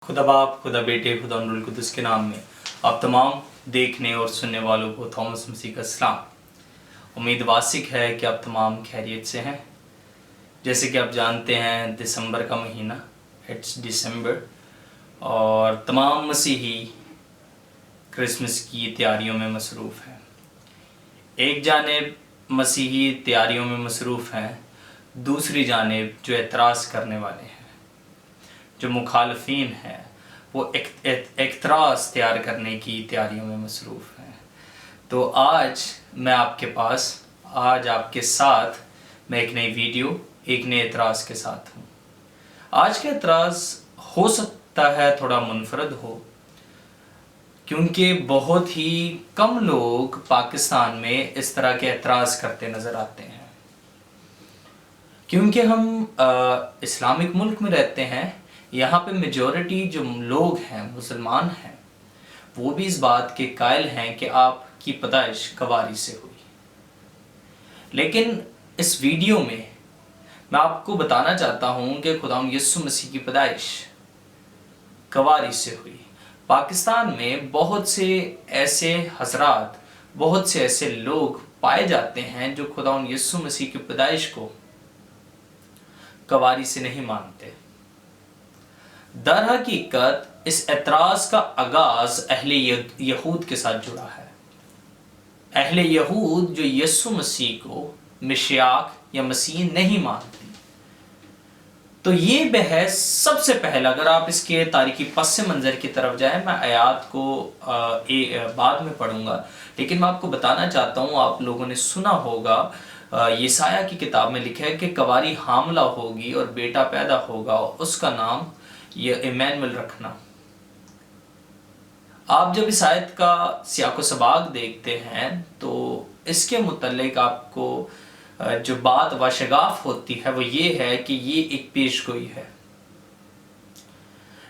खुदा बाप, खुदा बेटे, खुदा रूहुल कुद्दुस के नाम में आप तमाम देखने और सुनने वालों को थॉमस मसीह का सलाम। उम्मीद वासिक है कि आप तमाम खैरियत से हैं। जैसे कि आप जानते हैं दिसंबर का महीना, इट्स दिसंबर, और तमाम मसीही क्रिसमस की तैयारियों में मसरूफ़ हैं। एक जानिब मसीही तैयारियों में मसरूफ़ हैं, दूसरी जानिब जो एतराज़ करने वाले हैं, जो मुखालफीन हैं, वो एतराज़ तैयार करने की तैयारियों में मसरूफ़ हैं। तो आज मैं आपके साथ मैं एक नई वीडियो, एक नए एतराज़ के साथ हूँ। आज का एतराज़ हो सकता है थोड़ा मुनफरद हो, क्योंकि बहुत ही कम लोग पाकिस्तान में इस तरह के एतराज़ करते नज़र आते हैं। क्योंकि हम इस्लामिक मुल्क में रहते हैं, यहाँ पे मेजॉरिटी जो लोग हैं, मुसलमान हैं, वो भी इस बात के कायल हैं कि आपकी पैदाइश कवारी से हुई। लेकिन इस वीडियो में मैं आपको बताना चाहता हूँ कि खुदावंद यीशु मसीह की पैदाइश कवारी से हुई। पाकिस्तान में बहुत से ऐसे हजरात, बहुत से ऐसे लोग पाए जाते हैं जो खुदावंद यीशु मसीह की पैदाइश को कवारी से नहीं मानते। दर हकीकत इस एतराज़ का आगाज़ अहले यहूद के साथ जुड़ा है। अहले यहूद जो यीशु मसीह को मिशियाक या मसीह नहीं मानती। तो ये बहस सबसे पहले, अगर आप इसके तारीखी पस मंज़र की तरफ जाएं, मैं आयात को बाद में पढ़ूंगा, लेकिन मैं आपको बताना चाहता हूँ, आप लोगों ने सुना होगा यसाया की किताब में लिखा है कि कवारी हामला होगी और बेटा पैदा होगा, उसका नाम ये इमैनुअल रखना। आप जब इस आयत का सियाको सबाक देखते हैं तो इसके मुतल्लिक आपको जो बात वाशगाफ होती है वो ये है कि ये एक पेशगोई है।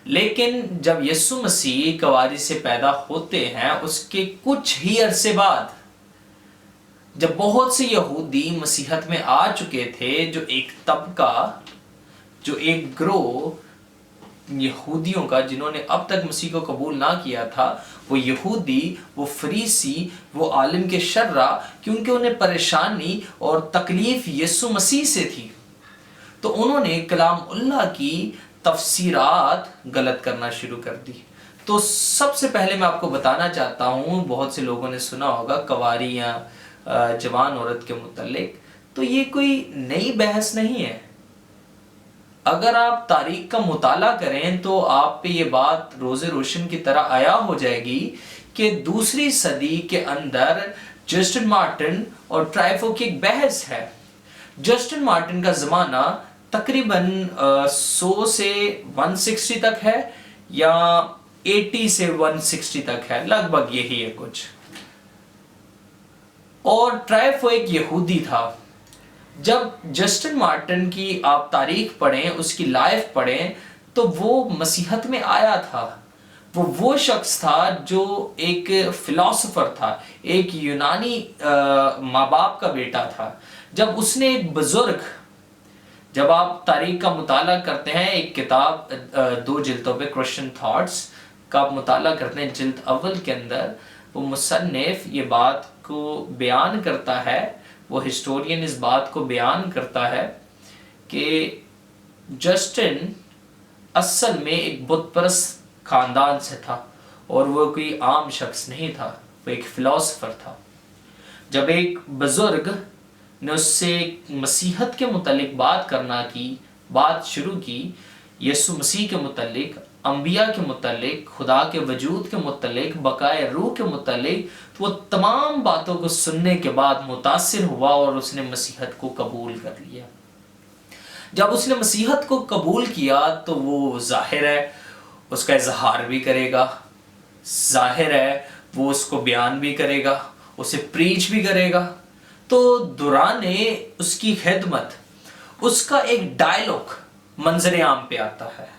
लेकिन जब यीशु मसीह कवारी से पैदा होते हैं, उसके कुछ ही अरसे बाद जब बहुत से यहूदी मसीहत में आ चुके थे, जो एक तबका, जो एक ग्रोह यहूदियों का जिन्होंने अब तक मसीह को कबूल ना किया था, वो यहूदी, वो फरीसी, वो आलिम के शर्रा, क्योंकि उन्हें परेशानी और तकलीफ यीशु मसीह से थी, तो उन्होंने कलामुल्लाह की तफसीरात गलत करना शुरू कर दी। तो सबसे पहले मैं आपको बताना चाहता हूँ, बहुत से लोगों ने सुना होगा कवारी या जवान औरत के मुतल्लिक, तो ये कोई नई बहस नहीं है। अगर आप तारीख का मुताला करें तो आप पे ये बात रोज़े रोशन की तरह आया हो जाएगी कि दूसरी सदी के अंदर जस्टिन मार्टिन और ट्राइफो की एक बहस है। जस्टिन मार्टिन का ज़माना तकरीबन 100 से 160 तक है, या 80 से 160 तक है, लगभग यही है कुछ। और ट्राइफो एक यहूदी था। जब जस्टिन मार्टिन की आप तारीख पढ़ें, उसकी लाइफ पढ़ें, तो वो मसीहत में आया था। वो शख्स था जो एक फिलोसोफर था, एक यूनानी माँ बाप का बेटा था। जब उसने एक बुजुर्ग, जब आप तारीख का मुताला करते हैं, एक किताब 2 जिल्दों पे क्रिश्चियन थॉट्स का आप मुताला करते हैं, जिल्द अव्वल के अंदर वो मुसन्निफ ये बात को बयान करता है, वो हिस्टोरियन इस बात को बयान करता है कि जस्टिन असल में एक बुत परस्त खानदान से था और वो कोई आम शख्स नहीं था, वो एक फिलोसोफर था। जब एक बुजुर्ग ने उससे मसीहत के मुतल्लिक बात शुरू की, यीशु मसीह के मुतल्लिक, अंबिया के मुतल्लिक, खुदा के वजूद के मुतल्लिक, बकाए रूह के मुतल्लिक, तो वो तमाम बातों को सुनने के बाद मुतासिर हुआ और उसने मसीहत को कबूल कर लिया। जब उसने मसीहत को कबूल किया तो वो जाहिर है उसका इजहार भी करेगा, जाहिर है वो उसको बयान भी करेगा, उसे प्रीच भी करेगा। तो दौराने उसकी खिदमत उसका एक डायलॉग मंजर आम पे आता है।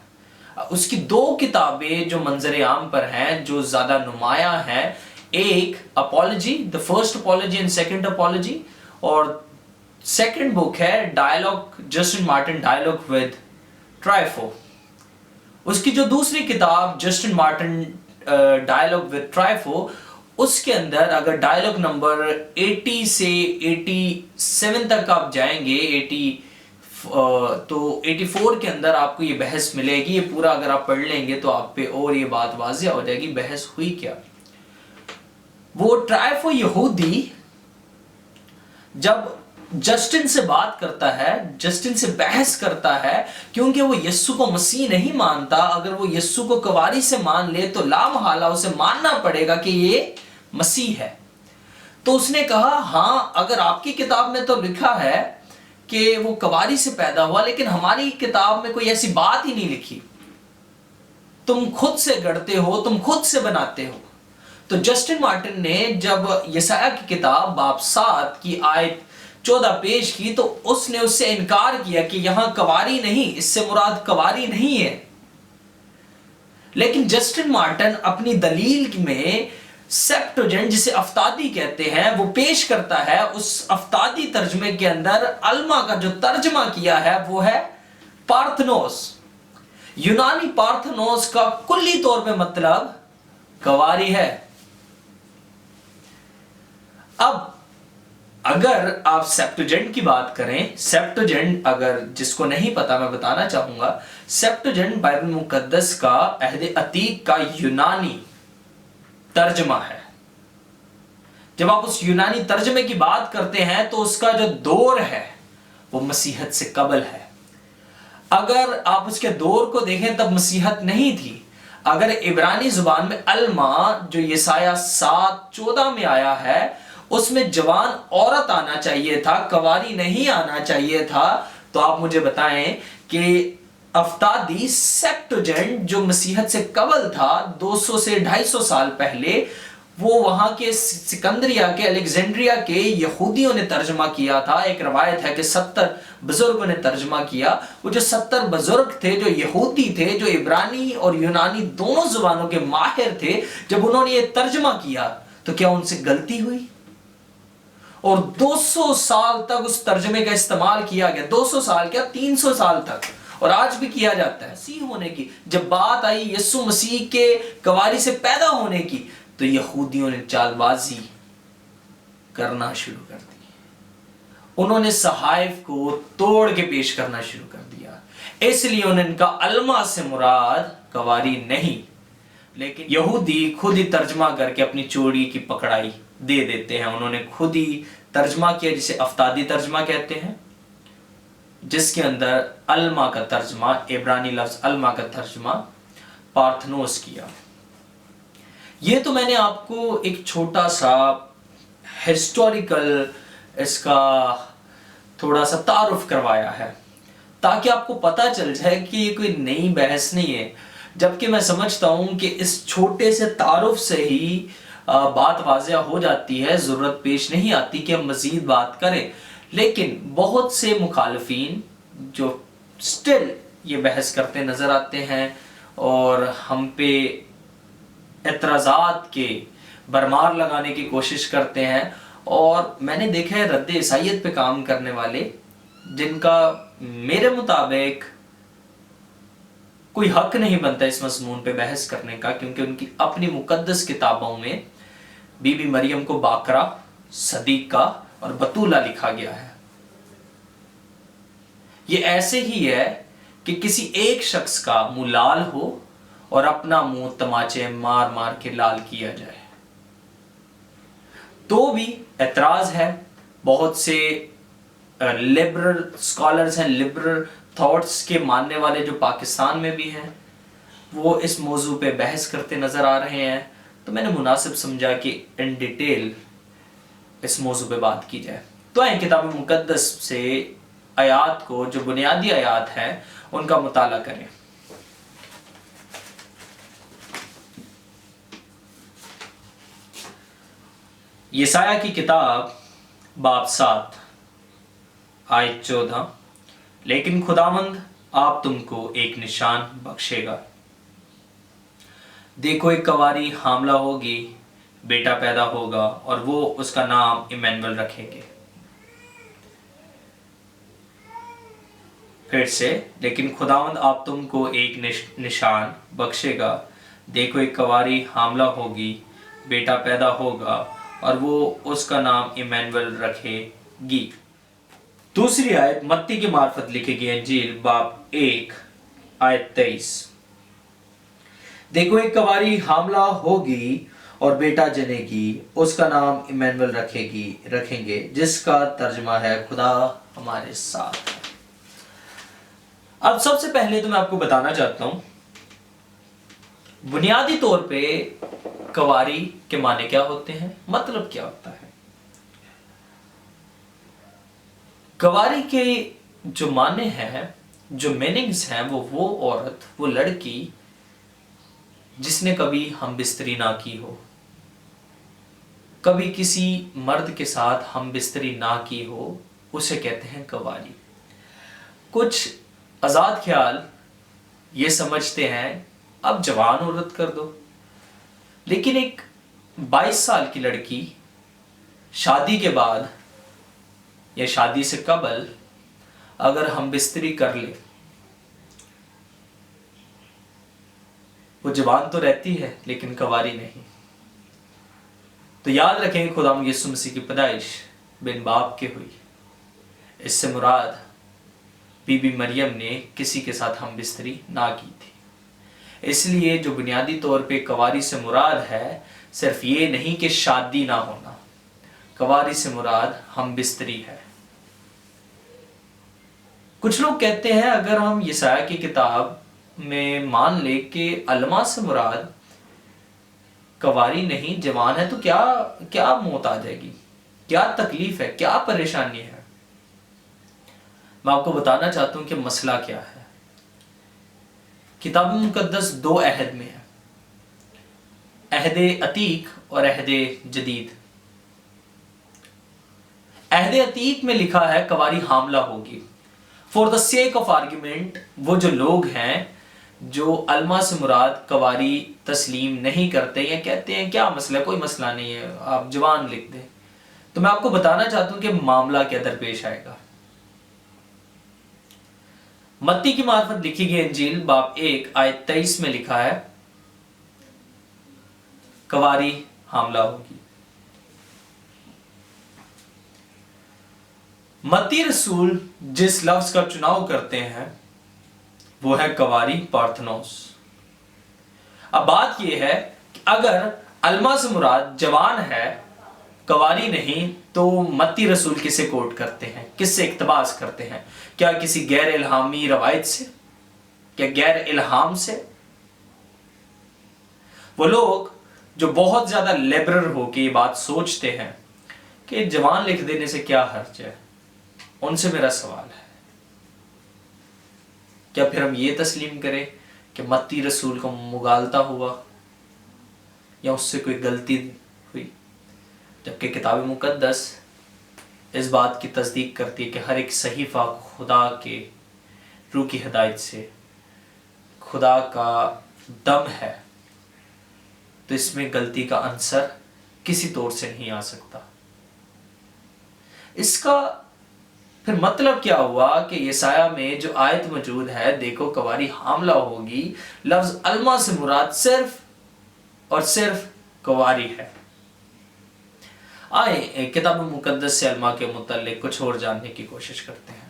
उसकी 2 किताबें जो मंजर आम पर हैं, जो ज़्यादा नुमाया हैं, एक apology, the first apology and second apology, और सेकंड बुक है dialogue, Justin Martin dialogue with Trypho. اس کی جو دوسری کتاب Justin Martin dialogue with Trypho, اس کے اندر اگر ڈائلاگ نمبر 80 سے 87 تک آپ جائیں گے، تو 84 کے اندر آپ کو یہ بحث ملے گی. یہ پورا اگر آپ پڑھ لیں گے تو آپ پہ اور یہ بات واضح ہو جائے گی بحث ہوئی کیا. وہ ٹرائفو یہودی جب جسٹن سے بات کرتا ہے، جسٹن سے بحث کرتا ہے، کیونکہ وہ یسوع کو مسیح نہیں مانتا. اگر وہ یسوع کو کواری سے مان لے تو لا محالہ اسے ماننا پڑے گا کہ یہ مسیح ہے. تو اس نے کہا ہاں اگر آپ کی کتاب میں تو لکھا ہے کہ وہ کواری سے پیدا ہوا، لیکن ہماری کتاب میں کوئی ایسی بات ہی نہیں لکھی. تم خود سے گڑھتے ہو، تم خود سے بناتے ہو. تو جسٹن مارٹن نے جب یسایہ کی کتاب باب 7 کی آیت 14 پیش کی تو اس نے اس سے انکار کیا کہ یہاں کواری نہیں، اس سے مراد کواری نہیں ہے. لیکن جسٹن مارٹن اپنی دلیل میں سیپٹوجنٹ، جسے افتادی کہتے ہیں، وہ پیش کرتا ہے. اس افتادی ترجمے کے اندر الما کا جو ترجمہ کیا ہے وہ ہے پارتھنوس. یونانی پارتھنوس کا کلی طور پہ مطلب کواری ہے. اب اگر آپ سیپٹوجنٹ کی بات کریں، سیپٹوجنٹ اگر جس کو نہیں پتا میں بتانا چاہوں گا، سیپٹوجنٹ بائبل مقدس کا عہد عتیق کا یونانی ترجمہ ہے. جب آپ اس یونانی ترجمے کی بات کرتے ہیں تو اس کا جو دور ہے وہ مسیحت سے قبل ہے. اگر آپ اس کے دور کو دیکھیں تب مسیحت نہیں تھی. اگر عبرانی زبان میں الما جو یسایہ 7:14 میں آیا ہے، اس میں جوان عورت آنا چاہیے تھا، کواری نہیں آنا چاہیے تھا. تو آپ مجھے بتائیں کہ افتادی سیپٹوجنٹ جو مسیحت سے قبل تھا 200 سے 250 سال پہلے، وہ وہاں کے سکندریا کے، الیگزینڈریا کے یہودیوں نے ترجمہ کیا تھا. ایک روایت ہے کہ 70 بزرگوں نے ترجمہ کیا. وہ جو 70 بزرگ تھے جو یہودی تھے، جو عبرانی اور یونانی دونوں زبانوں کے ماہر تھے، جب انہوں نے یہ ترجمہ کیا تو کیا ان سے غلطی ہوئی؟ اور 200 سال تک اس ترجمے کا استعمال کیا گیا. 200 سال کیا 300 سال تک، اور آج بھی کیا جاتا ہے. مسیح ہونے کی جب بات آئی، یسوع مسیح کے کواری سے پیدا ہونے کی، تو یہودیوں نے چال بازی کرنا شروع کر دی. انہوں نے صحائف کو توڑ کے پیش کرنا شروع کر دیا. اس لیے ان کا الما سے مراد کواری نہیں، لیکن یہودی خود ہی ترجمہ کر کے اپنی چوری کی پکڑائی دے دیتے ہیں. انہوں نے خود ہی ترجمہ کیا جسے افتادی ترجمہ کہتے ہیں، جس کے اندر الما کا ترجمہ، عبرانی لفظ الما کا ترجمہ پارتھنوس کیا. یہ تو میں نے آپ کو ایک چھوٹا سا ہسٹوریکل اس کا تھوڑا سا تعارف کروایا ہے، تاکہ آپ کو پتہ چل جائے کہ یہ کوئی نئی بحث نہیں ہے. جبکہ میں سمجھتا ہوں کہ اس چھوٹے سے تعارف سے ہی بات واضح ہو جاتی ہے، ضرورت پیش نہیں آتی کہ ہم مزید بات کریں. لیکن بہت سے مخالفین جو سٹل یہ بحث کرتے نظر آتے ہیں اور ہم پہ اعتراضات کے برمار لگانے کی کوشش کرتے ہیں، اور میں نے دیکھا ہے رد عیسائیت پہ کام کرنے والے جن کا میرے مطابق کوئی حق نہیں بنتا اس مضمون پہ بحث کرنے کا، کیونکہ ان کی اپنی مقدس کتابوں میں بی بی مریم کو باقرہ، صدیقہ اور بطولہ لکھا گیا ہے. یہ ایسے ہی ہے کہ کسی ایک شخص کا منہ لال ہو اور اپنا منہ تماچے مار مار کے لال کیا جائے. تو بھی اعتراض ہے. بہت سے لبرل اسکالرز ہیں، لبرل تھاٹس کے ماننے والے جو پاکستان میں بھی ہیں، وہ اس موضوع پہ بحث کرتے نظر آ رہے ہیں. تو میں نے مناسب سمجھا کہ ان ڈیٹیل اس موضوع پہ بات کی جائے. تو آئیں کتاب مقدس سے آیات کو، جو بنیادی آیات ہیں، ان کا مطالعہ کریں. یسایہ کی کتاب باب 7 آیت 14. لیکن خداوند آپ تم کو ایک نشان بخشے گا. دیکھو ایک کواری حاملہ ہوگی، بیٹا پیدا ہوگا، اور وہ اس کا نام ایمینول رکھیں گے. फिर से, लेकिन खुदावंद आप तुमको एक निशान बख्शेगा, देखो एक कुंवारी हामला होगी, बेटा पैदा होगा और वो उसका नाम इमैनुअल रखेगी। दूसरी आयत मत्ती के मार्फत लिखी गई अंजील बाब 1 आयत 23। देखो एक कुंवारी हामला होगी और बेटा जनेगी, उसका नाम इमैनुअल रखेंगे, जिसका तर्जमा है खुदा हमारे साथ है। अब सबसे पहले तो मैं आपको बताना चाहता हूं, बुनियादी तौर पे कुंवारी के माने क्या होते हैं, मतलब क्या होता है। कुंवारी के जो माने हैं, जो मीनिंग्स हैं, वो औरत, वो लड़की जिसने कभी हम बिस्तरी ना की हो, कभी किसी मर्द के साथ हम बिस्तरी ना की हो, उसे कहते हैं कुंवारी। कुछ आजाद ख्याल ये समझते हैं अब जवान औरत कर दो, लेकिन एक 22 साल की लड़की शादी के बाद या शादी से कबल अगर हम बिस्तरी कर ले, वो जवान तो रहती है लेकिन कुंवारी नहीं। तो याद रखें, खुदा यीशु मसीह की पैदाइश बिन बाप के हुई, इससे मुराद बीबी मरियम ने किसी के साथ हम बिस्तरी ना की थी। इसलिए जो बुनियादी तौर पे कुंवारी से मुराद है, सिर्फ ये नहीं कि शादी ना होना, कुंवारी से मुराद हम बिस्तरी है। कुछ लोग कहते हैं अगर हम यशायाह की किताब में मान ले कि अलमा से मुराद कुंवारी नहीं जवान है, तो क्या क्या मौत आ जाएगी, क्या तकलीफ है, क्या परेशानी है। मैं आपको बताना चाहता हूं कि मसला क्या है। किताब मुकद्दस 2 अहद में है, अहदे अतीक और अहदे जदीद। अहदे अतीक में लिखा है कुंवारी हामला होगी। For the sake of argument, वो जो लोग हैं जो अलमा से मुराद कुंवारी तस्लीम नहीं करते या कहते हैं क्या मसला, कोई मसला नहीं है, आप जवान लिख दें, तो मैं आपको बताना चाहता हूं कि मामला क्या दरपेश आएगा। मत्ती की मार्फत लिखी गई अंजील बाब 1 आयत 23 में लिखा है कुंवारी हामला होगी। मत्ती रसूल जिस लफ्ज का चुनाव करते हैं वो है कुंवारी पार्थनोस। अब बात यह है कि अगर अलमा से मुराद जवान है, कुंवारी नहीं, तो मत्ती रसूल किसे कोट करते हैं, किससे इक्तबास करते हैं? क्या किसी गैर इल्हामी रवायत से, क्या गैर इल्हाम से? वो लोग जो बहुत ज्यादा लिबरल होकर ये बात सोचते हैं कि जवान लिख देने से क्या हर्ज है, उनसे मेरा सवाल है, क्या फिर हम ये तस्लीम करें कि मत्ती रसूल को मुगालता हुआ या उससे कोई गलती हुई, जबकि किताब मुकद्दस इस बात की तस्दीक करती है कि हर एक सहीफा खुदा के रूह की हिदायत से खुदा का दम है, तो इसमें गलती का अंसर किसी तौर से नहीं आ सकता। इसका फिर मतलब क्या हुआ कि यशायाह में जो आयत मौजूद है, देखो कुंवारी हामला होगी, लफ्ज अलमा से मुराद सिर्फ और सिर्फ कुंवारी है। आए किताब मुकद्दस से अलमा के मुताल्लिक कुछ और जानने की कोशिश करते हैं।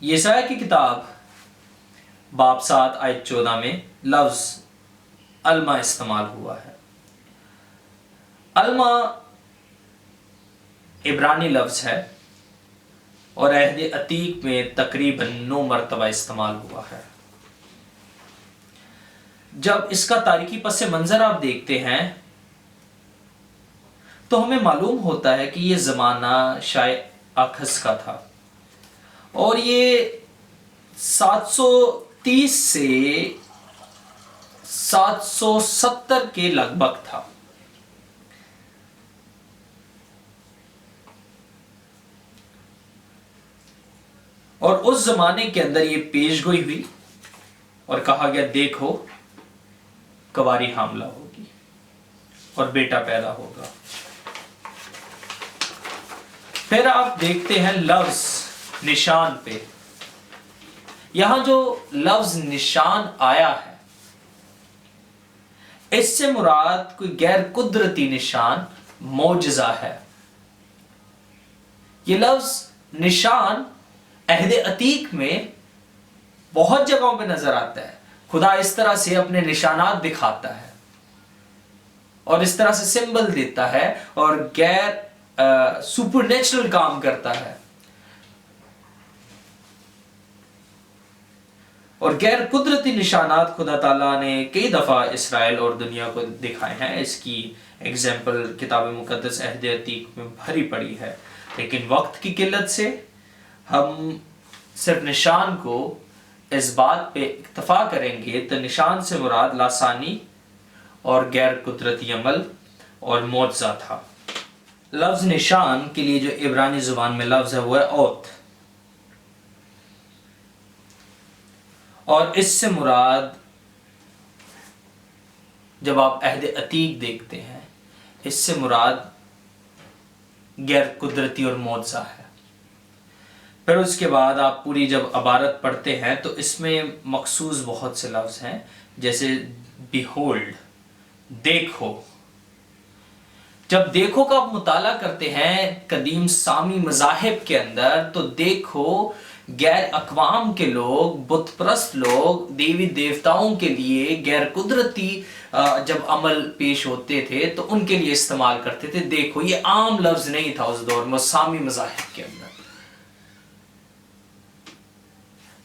यशायाह की किताब बाब 7 आयत 14 में लफ्ज अलमा इस्तेमाल हुआ है। अलमा इब्रानी लफ्ज है और अहदे अतीक में तकरीबन 9 मरतबा इस्तेमाल हुआ है। जब इसका तारीखी पस मंजर आप देखते हैं तो हमें मालूम होता है कि यह जमाना शायद आखस का था और ये 730 से 770 के लगभग था। और उस जमाने के अंदर ये पेशगोई हुई और कहा गया देखो कंवारी हामला होगी और बेटा पैदा होगा। फिर आप देखते हैं लफ्ज निशान पे। यहां जो लफ्ज निशान आया है, इससे मुराद कोई गैर कुदरती निशान, मौजज़ा है। ये लफ्ज निशान अहद अतीक में बहुत जगहों पे नजर आता है। खुदा इस तरह से अपने निशानात दिखाता है और इस तरह से सिंबल देता है और गैर सुपरनेचुरल काम करता है और गैर कुदरती निशानात खुदा ताला ने कई दफा इसराइल और दुनिया को दिखाए हैं। इसकी एग्जाम्पल किताब मुकद्दस अहद अतीक में भरी पड़ी है, लेकिन वक्त की किल्लत से हम सिर्फ निशान को इस बात पे इक्तफा करेंगे। तो निशान से मुराद लासानी और गैर कुदरती अमल और मौजज़ा था। लफ्ज निशान के लिए जो इब्रानी जुबान में लफ्ज है वो है औत, और इससे मुराद जब आप अहद अतीक देखते हैं, इससे मुराद गैर कुदरती और मौजज़ा है। फिर उसके बाद आप पूरी जब अबारत पढ़ते हैं तो इसमें मखसूस बहुत से लफ्ज़ हैं, जैसे बिहोल्ड, देखो। जब देखो का आप मुताला करते हैं कदीम सामी मज़ाहिब के अंदर, तो देखो गैर अक़वाम के लोग, बुत परस्त लोग, देवी देवताओं के लिए गैर कुदरती जब अमल पेश होते थे तो उनके लिए इस्तेमाल करते थे। देखो, ये आम लफ्ज़ नहीं था उस दौर में, सामी मज़ाहिब के अंदर।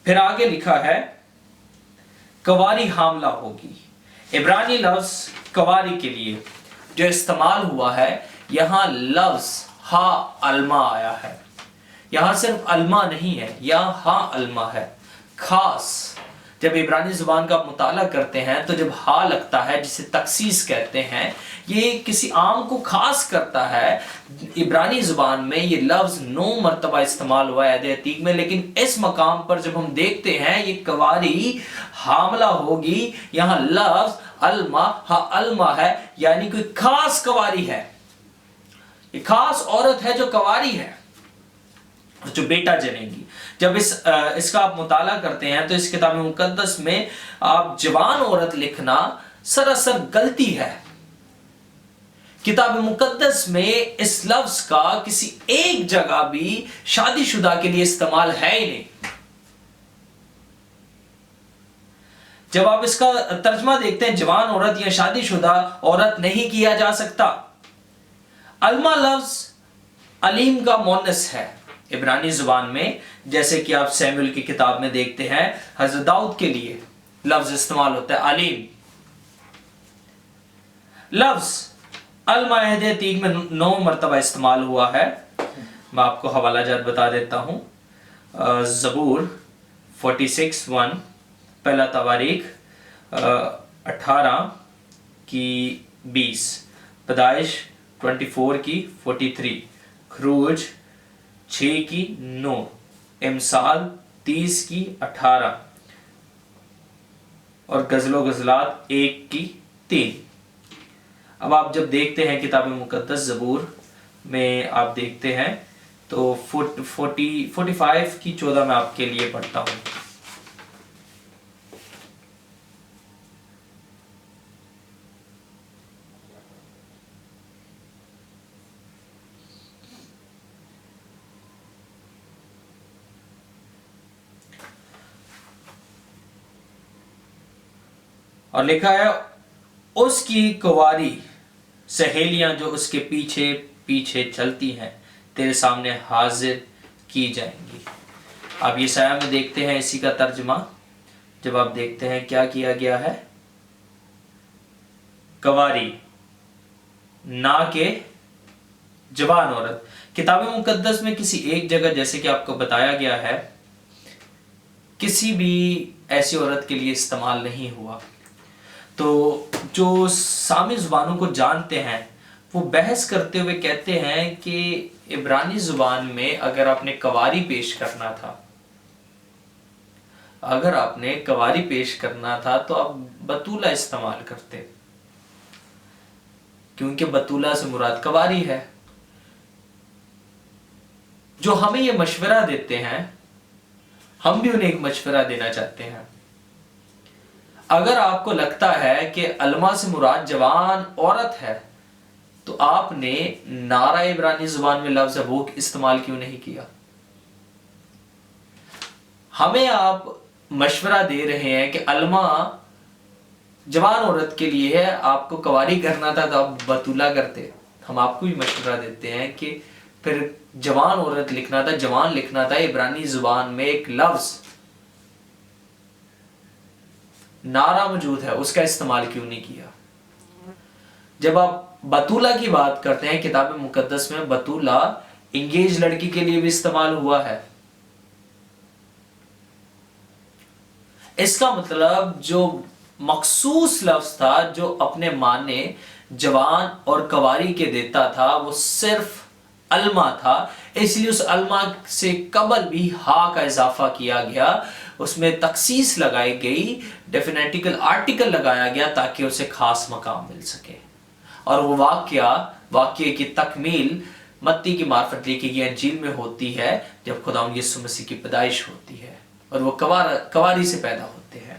फिर आगे लिखा है कंवारी हामला होगी। इब्रानी लफ्ज कंवारी के लिए जो इस्तेमाल हुआ है, यहां लफ्ज हा अलमा आया है। यहां सिर्फ अलमा नहीं है, यहां हा अलमा है, खास। जब इब्रानी जुबान का मुताला करते हैं तो जब हा लगता है, जिसे तखसीस कहते हैं, ये किसी आम को खास करता है। इब्रानी जुबान में ये लफ्ज 9 मरतबा इस्तेमाल हुआ है अहद अतीक में, लेकिन इस मकाम पर जब हम देखते हैं ये कंवारी हामला होगी, यहाँ लफ्ज अलमा हा अलमा है, यानी कोई खास कंवारी है, ये खास औरत है जो कंवारी है, जो बेटा जनेगी। जब इसका आप मुताला करते हैं तो इस किताब मुकद्दस में आप जवान औरत लिखना सरासर गलती है। किताब मुकद्दस में इस लफ्ज का किसी एक जगह भी शादीशुदा के लिए इस्तेमाल है ही नहीं। जब आप इसका तर्जमा देखते हैं, जवान औरत या शादीशुदा औरत नहीं किया जा सकता। अलमा लफ्ज अलीम का मोनस है इब्रानी जुबान में, जैसे कि आप सैमुएल की किताब में देखते हैं हजरत दाऊद के लिए लफ्ज इस्तेमाल होता है अलीम। लफ्ज अलमा अहद अतीक में 9 मरतबा इस्तेमाल हुआ है। मैं आपको हवाला जात बता देता हूं। ज़बूर 46:1, पहला तवारीख 18 की 20, पैदाइश 24 की 43, खरूज 6 की 9, इमसाल 30 की 18 और गज़लो गज़लात 1 की 3। अब आप जब देखते हैं किताब मुकद्दस ज़बूर में आप देखते हैं तो 45 की 14 में आपके लिए पढ़ता हूं। और लिखा है उसकी कुंवारी सहेलियां जो उसके पीछे पीछे चलती हैं तेरे सामने हाजिर की जाएंगी। आप ये साया में देखते हैं इसी का तर्जमा। जब आप देखते हैं क्या किया गया है, कुंवारी ना के जवान औरत। किताब मुकद्दस में किसी एक जगह जैसे कि आपको बताया गया है किसी भी ऐसी औरत के लिए इस्तेमाल नहीं हुआ। तो जो सामी जुबानों को जानते हैं वो बहस करते हुए कहते हैं कि इब्रानी जुबान में अगर आपने कवारी पेश करना था اگر آپ نے کواری پیش کرنا تھا تو آپ بطولہ استعمال کرتے، کیونکہ بطولہ سے مراد کواری ہے۔ جو ہمیں یہ مشورہ دیتے ہیں، ہم بھی انہیں ایک مشورہ دینا چاہتے ہیں۔ اگر آپ کو لگتا ہے کہ الما سے مراد جوان عورت ہے تو آپ نے نارا عبرانی زبان میں لفظ وہ استعمال کیوں نہیں کیا؟ ہمیں آپ مشورہ دے رہے ہیں کہ الما جوان عورت کے لیے ہے، آپ کو کواری کرنا تھا تو آپ بطولہ کرتے۔ ہم آپ کو بھی مشورہ دیتے ہیں کہ پھر جوان عورت لکھنا تھا، جوان لکھنا تھا، عبرانی زبان میں ایک لفظ نارا موجود ہے، اس کا استعمال کیوں نہیں کیا؟ جب آپ بطولہ کی بات کرتے ہیں، کتاب مقدس میں بطولہ انگیج لڑکی کے لیے بھی استعمال ہوا ہے۔ اس کا مطلب جو مخصوص لفظ تھا جو اپنے معنی جوان اور کواری کے دیتا تھا وہ صرف الما تھا، اس لیے اس الما سے قبل بھی ہا کا اضافہ کیا گیا، اس میں تخصیص لگائی گئی، ڈیفینیٹیکل آرٹیکل لگایا گیا تاکہ اسے خاص مقام مل سکے۔ اور وہ واقعے کی تکمیل متی کی معرفت لکھی گئی انجیل میں ہوتی ہے جب خداوند یسوع مسیح کی پیدائش ہوتی ہے اور وہ کواری سے پیدا ہوتے ہیں۔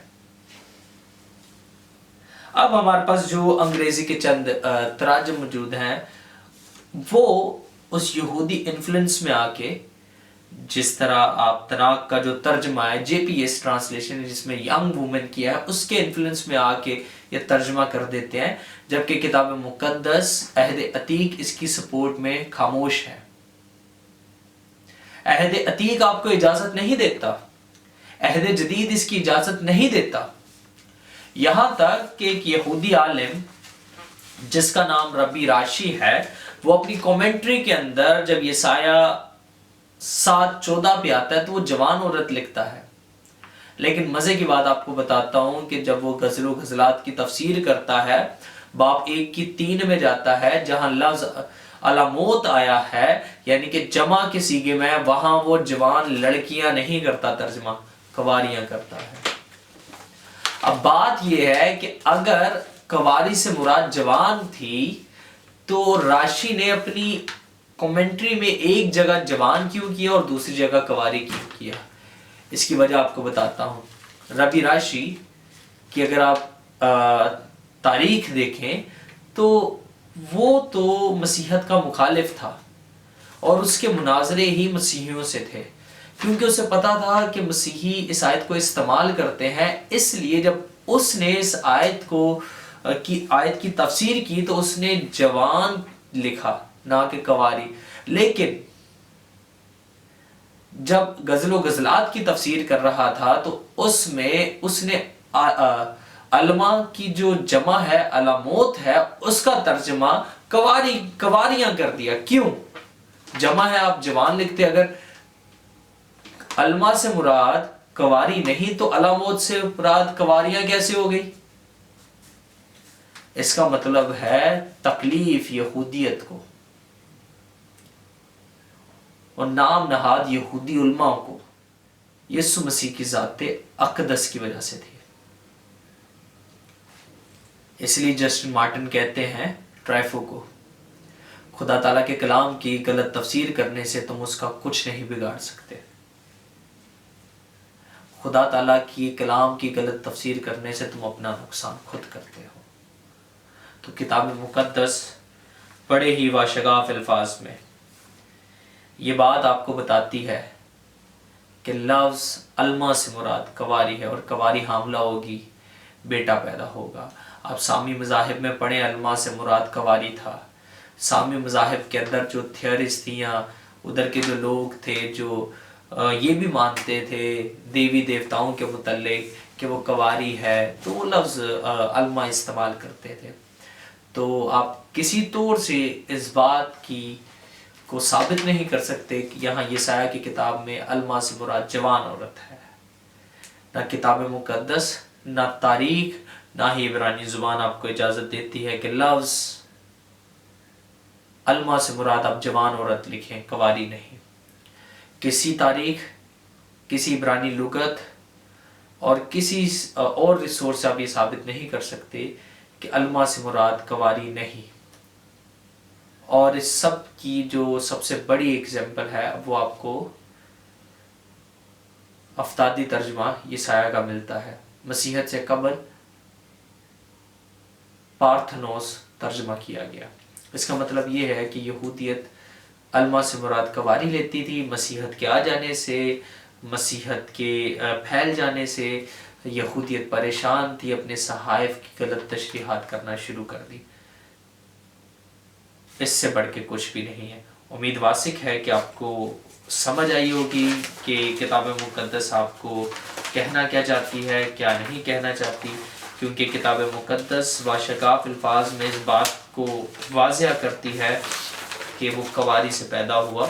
اب ہمارے پاس جو انگریزی کے چند تراجم موجود ہیں وہ اس یہودی انفلوئنس میں آ کے، جس طرح آپ تناک کا جو ترجمہ ہے JPS ٹرانسلیشن جس میں ینگ وومن کیا ہے، اس کے انفلوئنس میں آ کے یہ ترجمہ کر دیتے ہیں، جبکہ کتاب مقدس عہد عتیق اس کی سپورٹ میں خاموش ہے۔ عہد عتیق آپ کو اجازت نہیں دیتا، عہد جدید اس کی اجازت نہیں دیتا، یہاں تک کہ ایک یہودی عالم جس کا نام ربی راشی ہے، وہ اپنی کومنٹری کے اندر جب یسایہ 7:14 پہ آتا ہے تو وہ جوان عورت لکھتا ہے، لیکن مزے کی بات آپ کو بتاتا ہوں کہ جب وہ غزل و غزلات کی تفسیر کرتا ہے، باب 1:3 میں جاتا ہے جہاں لفظ علاموت آیا ہے یعنی کہ جمع کے سیغے میں، وہاں وہ جوان لڑکیاں نہیں کرتا، ترجمہ کواریاں کرتا ہے۔ اب بات یہ ہے کہ اگر کواری سے مراد جوان تھی تو راشی نے اپنی کومنٹری میں ایک جگہ جوان کیوں کیا اور دوسری جگہ کواری کیوں کیا؟ اس کی وجہ آپ کو بتاتا ہوں۔ ربی راشی کی اگر آپ تاریخ دیکھیں تو وہ تو مسیحیت کا مخالف تھا اور اس کے مناظرے ہی مسیحیوں سے تھے، کیونکہ اسے پتا تھا کہ مسیحی اس آیت کو استعمال کرتے ہیں، اس لیے جب اس نے اس آیت کی تفسیر کی تو اس نے جوان لکھا نہ کہ کواری۔ لیکن جب غزل و غزلات کی تفسیر کر رہا تھا تو اس میں اس نے علما کی جو جمع ہے علاموت ہے اس کا ترجمہ کواریاں کر دیا۔ کیوں؟ جمع ہے آپ جوان لکھتے، اگر علما سے مراد کواری نہیں تو علاموت سے مراد کواریاں کیسے ہو گئی؟ اس کا مطلب ہے تکلیف یہودیت کو اور نام نہاد یہودی علماء کو یسوع مسیح کی ذات اقدس کی وجہ سے تھی۔ اس لیے جسٹن مارٹن کہتے ہیں ٹرائفو کو، خدا تعالیٰ کے کلام کی غلط تفسیر کرنے سے تم اس کا کچھ نہیں بگاڑ سکتے۔ خدا تعالیٰ کی کلام کی غلط تفسیر کرنے سے تم اپنا نقصان خود کرتے ہو۔ تو کتاب مقدس بڑے ہی واشگاف الفاظ میں یہ بات آپ کو بتاتی ہے کہ لفظ علما سے مراد کواری ہے، اور کواری حاملہ ہوگی، بیٹا پیدا ہوگا۔ آپ سامی مذاہب میں پڑھیں، علما سے مراد کواری تھا۔ سامی مذاہب کے اندر جو تھیوریز تھیں، ادھر کے جو لوگ تھے جو یہ بھی مانتے تھے دیوی دیوتاؤں کے متعلق کہ وہ کواری ہے، تو وہ لفظ علما استعمال کرتے تھے۔ تو آپ کسی طور سے اس بات کو ثابت نہیں کر سکتے کہ یہاں یسایہ کی کتاب میں علما سے مراد جوان عورت ہے۔ نہ کتاب مقدس، نہ تاریخ، نہ ہی عبرانی زبان آپ کو اجازت دیتی ہے کہ لفظ علما سے مراد آپ جوان عورت لکھیں، کواری نہیں۔ کسی تاریخ، کسی عبرانی لغت اور کسی اور ریسورس سے آپ یہ ثابت نہیں کر سکتے کہ الما سے مراد کواری نہیں. اور اس سب کی جو سب سے بڑی اگزامپل ہے وہ آپ کو افتادی ترجمہ یسایہ کا ملتا ہے. مسیحت سے قبل پارتھنوس ترجمہ کیا گیا. اس کا مطلب یہ ہے کہ یہودیت الما سے مراد کواری لیتی تھی. مسیحت کے آ جانے سے، مسیحت کے پھیل جانے سے یہودیت پریشان تھی، اپنے صحائف کی غلط تشریحات کرنا شروع کر دی. اس سے بڑھ کے کچھ بھی نہیں ہے. امید واسق ہے کہ آپ کو سمجھ آئی ہوگی کہ کتاب مقدس آپ کو کہنا کیا چاہتی ہے، کیا نہیں کہنا چاہتی، کیونکہ کتاب مقدس باشگاف الفاظ میں اس بات کو واضح کرتی ہے کہ وہ کواری سے پیدا ہوا،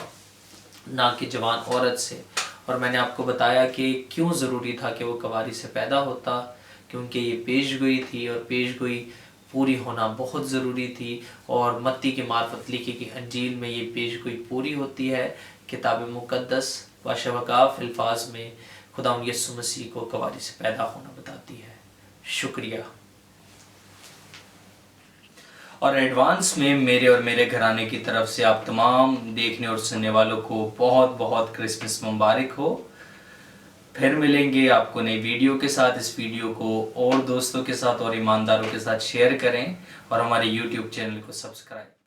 نہ کہ جوان عورت سے. اور میں نے آپ کو بتایا کہ کیوں ضروری تھا کہ وہ کواری سے پیدا ہوتا، کیونکہ یہ پیش گوئی تھی، اور پیش گوئی پوری ہونا بہت ضروری تھی. اور متی کی معرفت لکھی کی انجیل میں یہ پیش گوئی پوری ہوتی ہے. کتاب مقدس باشگاف الفاظ میں خداوند یسوع مسیح کو کواری سے پیدا ہونا بتاتی ہے. شکریہ. اور ایڈوانس میں میرے اور میرے گھرانے کی طرف سے آپ تمام دیکھنے اور سننے والوں کو بہت بہت کرسمس مبارک ہو. پھر ملیں گے آپ کو نئی ویڈیو کے ساتھ. اس ویڈیو کو اور دوستوں کے ساتھ اور ایمانداروں کے ساتھ شیئر کریں، اور ہمارے یوٹیوب چینل کو سبسکرائب